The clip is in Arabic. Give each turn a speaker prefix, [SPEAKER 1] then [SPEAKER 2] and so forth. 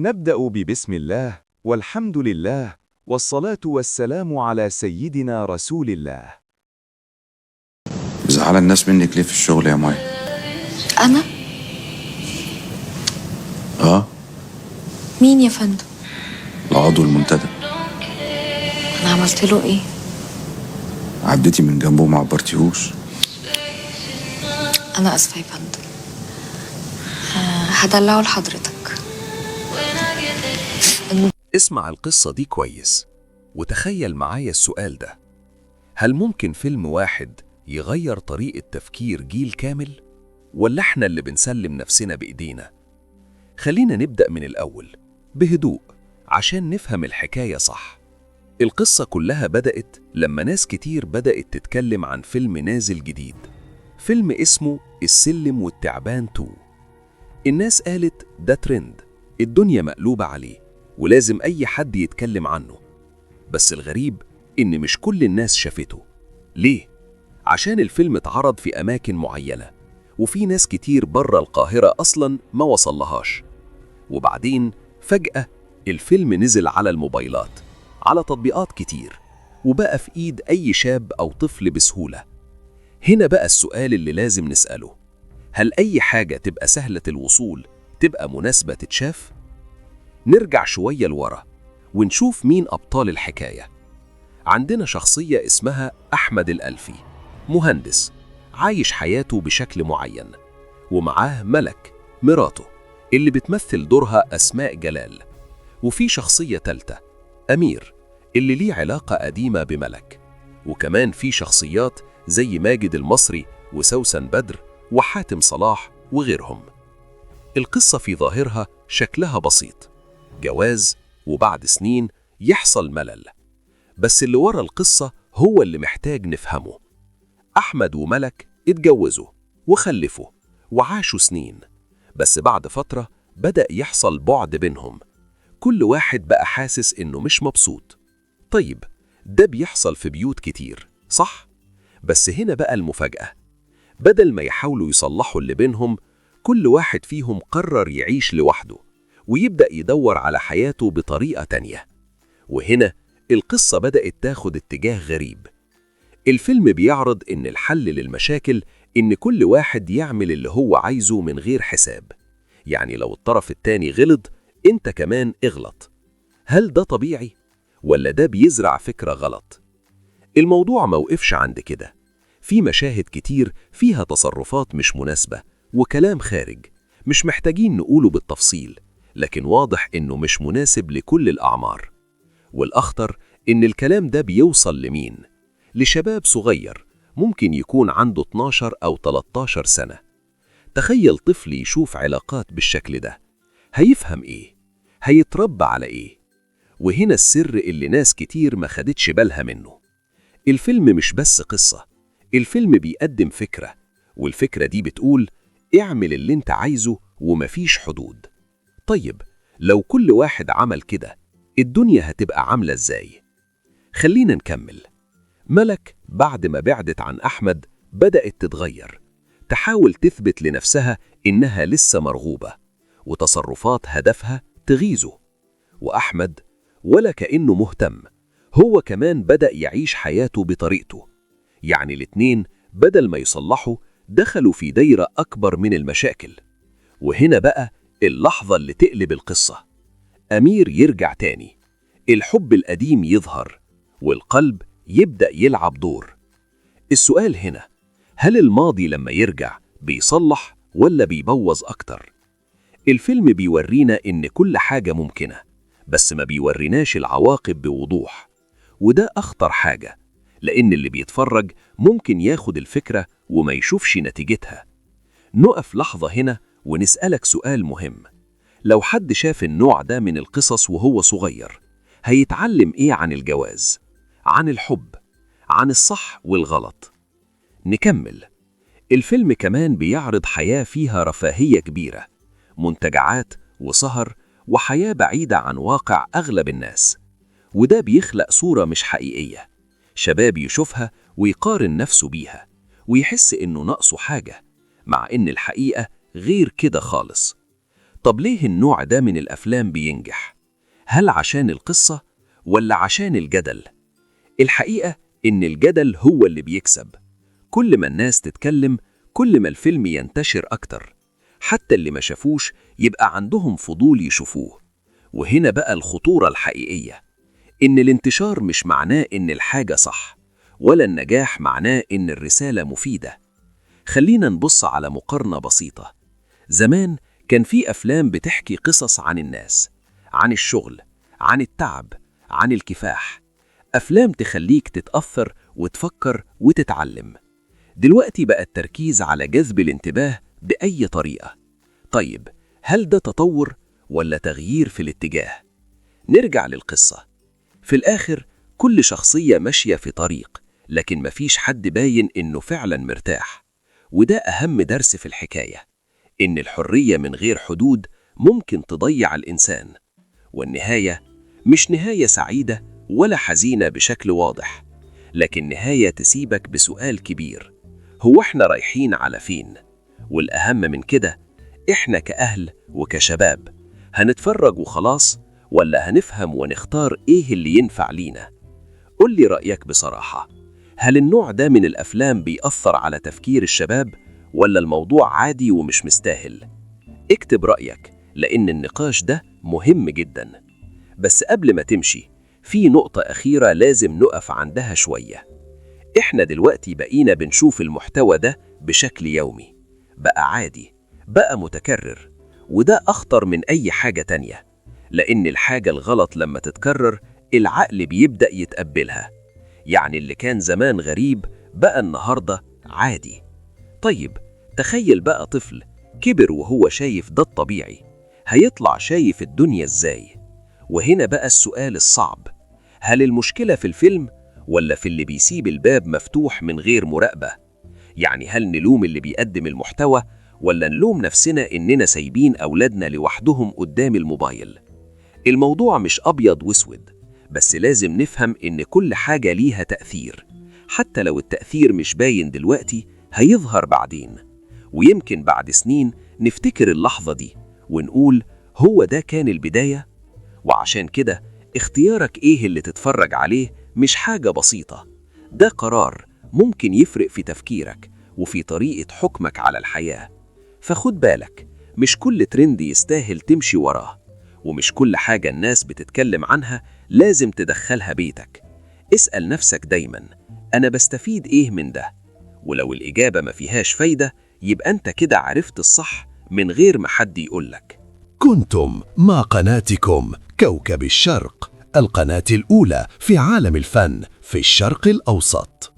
[SPEAKER 1] نبدأ ببسم الله والحمد لله والصلاة والسلام على سيدنا رسول الله.
[SPEAKER 2] زعل الناس منك ليه في الشغل يا ماي؟
[SPEAKER 3] أنا؟ مين يا فندم؟
[SPEAKER 2] العضو المنتدب.
[SPEAKER 3] أنا عملت له إيه؟
[SPEAKER 2] عديتي من جنبه وما عبرتيهوش.
[SPEAKER 3] أنا آسفة يا فندم. هدلعه لحضرتك.
[SPEAKER 4] اسمع القصة دي كويس وتخيل معايا السؤال ده: هل ممكن فيلم واحد يغير طريقة تفكير جيل كامل؟ ولا احنا اللي بنسلم نفسنا بإيدينا؟ خلينا نبدأ من الأول بهدوء عشان نفهم الحكاية صح. القصة كلها بدأت لما ناس كتير بدأت تتكلم عن فيلم نازل جديد، فيلم اسمه السلم والتعبان 2. الناس قالت ده ترند، الدنيا مقلوبة عليه ولازم أي حد يتكلم عنه. بس الغريب إن مش كل الناس شافته. ليه؟ عشان الفيلم اتعرض في أماكن معينة، وفي ناس كتير بره القاهرة أصلاً ما وصلهاش. وبعدين فجأة الفيلم نزل على الموبايلات، على تطبيقات كتير، وبقى في إيد أي شاب أو طفل بسهولة. هنا بقى السؤال اللي لازم نسأله: هل أي حاجة تبقى سهلة الوصول تبقى مناسبة تتشاف؟ نرجع شوية لورا ونشوف مين أبطال الحكاية. عندنا شخصية اسمها أحمد الألفي، مهندس عايش حياته بشكل معين، ومعاه ملك مراته اللي بتمثل دورها أسماء جلال. وفي شخصية تالتة أمير اللي ليه علاقة قديمة بملك. وكمان في شخصيات زي ماجد المصري وسوسن بدر وحاتم صلاح وغيرهم. القصة في ظاهرها شكلها بسيط، جواز وبعد سنين يحصل ملل. بس اللي ورا القصة هو اللي محتاج نفهمه. أحمد وملك اتجوزوا وخلفوا وعاشوا سنين، بس بعد فترة بدأ يحصل بعد بينهم. كل واحد بقى حاسس إنه مش مبسوط. طيب ده بيحصل في بيوت كتير صح؟ بس هنا بقى المفاجأة: بدل ما يحاولوا يصلحوا اللي بينهم، كل واحد فيهم قرر يعيش لوحده ويبدأ يدور على حياته بطريقة تانية. وهنا القصة بدأت تاخد اتجاه غريب. الفيلم بيعرض إن الحل للمشاكل إن كل واحد يعمل اللي هو عايزه من غير حساب. يعني لو الطرف التاني غلط، انت كمان اغلط. هل ده طبيعي؟ ولا ده بيزرع فكرة غلط؟ الموضوع موقفش عند كده. في مشاهد كتير فيها تصرفات مش مناسبة وكلام خارج، مش محتاجين نقوله بالتفصيل، لكن واضح إنه مش مناسب لكل الأعمار. والأخطر إن الكلام ده بيوصل لمين؟ لشباب صغير ممكن يكون عنده 12 أو 13 سنة. تخيل طفل يشوف علاقات بالشكل ده، هيفهم إيه؟ هيتربى على إيه؟ وهنا السر اللي ناس كتير ما خدتش بالها منه. الفيلم مش بس قصة، الفيلم بيقدم فكرة، والفكرة دي بتقول اعمل اللي انت عايزه ومفيش حدود. طيب لو كل واحد عمل كده، الدنيا هتبقى عاملة ازاي؟ خلينا نكمل. ملك بعد ما بعدت عن أحمد بدأت تتغير، تحاول تثبت لنفسها إنها لسه مرغوبة، وتصرفات هدفها تغيظه. وأحمد ولا كأنه مهتم، هو كمان بدأ يعيش حياته بطريقته. يعني الاتنين بدل ما يصلحوا دخلوا في دايرة أكبر من المشاكل. وهنا بقى اللحظة اللي تقلب القصة. أمير يرجع تاني، الحب القديم يظهر، والقلب يبدأ يلعب دور. السؤال هنا: هل الماضي لما يرجع بيصلح ولا بيبوظ أكتر؟ الفيلم بيورينا إن كل حاجة ممكنة، بس ما بيوريناش العواقب بوضوح. وده أخطر حاجة، لأن اللي بيتفرج ممكن ياخد الفكرة وما يشوفش نتيجتها. نقف لحظة هنا ونسألك سؤال مهم: لو حد شاف النوع ده من القصص وهو صغير، هيتعلم إيه عن الجواز؟ عن الحب؟ عن الصح والغلط؟ نكمل. الفيلم كمان بيعرض حياة فيها رفاهية كبيرة، منتجعات وسهر وحياة بعيدة عن واقع أغلب الناس. وده بيخلق صورة مش حقيقية، شباب يشوفها ويقارن نفسه بيها ويحس إنه ناقصه حاجة، مع إن الحقيقة غير كده خالص. طب ليه النوع ده من الأفلام بينجح؟ هل عشان القصة ولا عشان الجدل؟ الحقيقة إن الجدل هو اللي بيكسب. كل ما الناس تتكلم كل ما الفيلم ينتشر أكتر، حتى اللي ما شافوش يبقى عندهم فضول يشوفوه. وهنا بقى الخطورة الحقيقية، إن الانتشار مش معناه إن الحاجة صح، ولا النجاح معناه إن الرسالة مفيدة. خلينا نبص على مقارنة بسيطة. زمان كان في أفلام بتحكي قصص عن الناس، عن الشغل، عن التعب، عن الكفاح. أفلام تخليك تتأثر وتفكر وتتعلم. دلوقتي بقى التركيز على جذب الانتباه بأي طريقة. طيب، هل ده تطور ولا تغيير في الاتجاه؟ نرجع للقصة. في الآخر كل شخصية ماشية في طريق، لكن مفيش حد باين إنه فعلا مرتاح. وده أهم درس في الحكاية، إن الحرية من غير حدود ممكن تضيع الإنسان. والنهاية مش نهاية سعيدة ولا حزينة بشكل واضح، لكن نهاية تسيبك بسؤال كبير: هو إحنا رايحين على فين؟ والأهم من كده، إحنا كأهل وكشباب هنتفرج وخلاص، ولا هنفهم ونختار إيه اللي ينفع لينا؟ قل لي رأيك بصراحة. هل النوع ده من الأفلام بيأثر على تفكير الشباب، ولا الموضوع عادي ومش مستاهل؟ اكتب رأيك، لأن النقاش ده مهم جدا. بس قبل ما تمشي، في نقطة أخيرة لازم نقف عندها شوية. إحنا دلوقتي بقينا بنشوف المحتوى ده بشكل يومي، بقى عادي، بقى متكرر. وده أخطر من أي حاجة تانية، لأن الحاجة الغلط لما تتكرر العقل بيبدأ يتقبلها. يعني اللي كان زمان غريب بقى النهاردة عادي. طيب، تخيل بقى طفل كبر وهو شايف ده الطبيعي، هيطلع شايف الدنيا إزاي؟ وهنا بقى السؤال الصعب: هل المشكلة في الفيلم ولا في اللي بيسيب الباب مفتوح من غير مراقبة؟ يعني هل نلوم اللي بيقدم المحتوى، ولا نلوم نفسنا إننا سايبين أولادنا لوحدهم قدام الموبايل؟ الموضوع مش أبيض واسود، بس لازم نفهم إن كل حاجة ليها تأثير، حتى لو التأثير مش باين دلوقتي هيظهر بعدين. ويمكن بعد سنين نفتكر اللحظة دي ونقول هو ده كان البداية. وعشان كده اختيارك إيه اللي تتفرج عليه مش حاجة بسيطة، ده قرار ممكن يفرق في تفكيرك وفي طريقة حكمك على الحياة. فخد بالك، مش كل ترند يستاهل تمشي وراه، ومش كل حاجة الناس بتتكلم عنها لازم تدخلها بيتك. اسأل نفسك دايما: أنا بستفيد إيه من ده؟ ولو الإجابة ما فيهاش فايدة، يبقى أنت كده عرفت الصح من غير ما حد يقولك.
[SPEAKER 5] كنتم مع قناتكم كوكب الشرق، القناة الأولى في عالم الفن في الشرق الأوسط.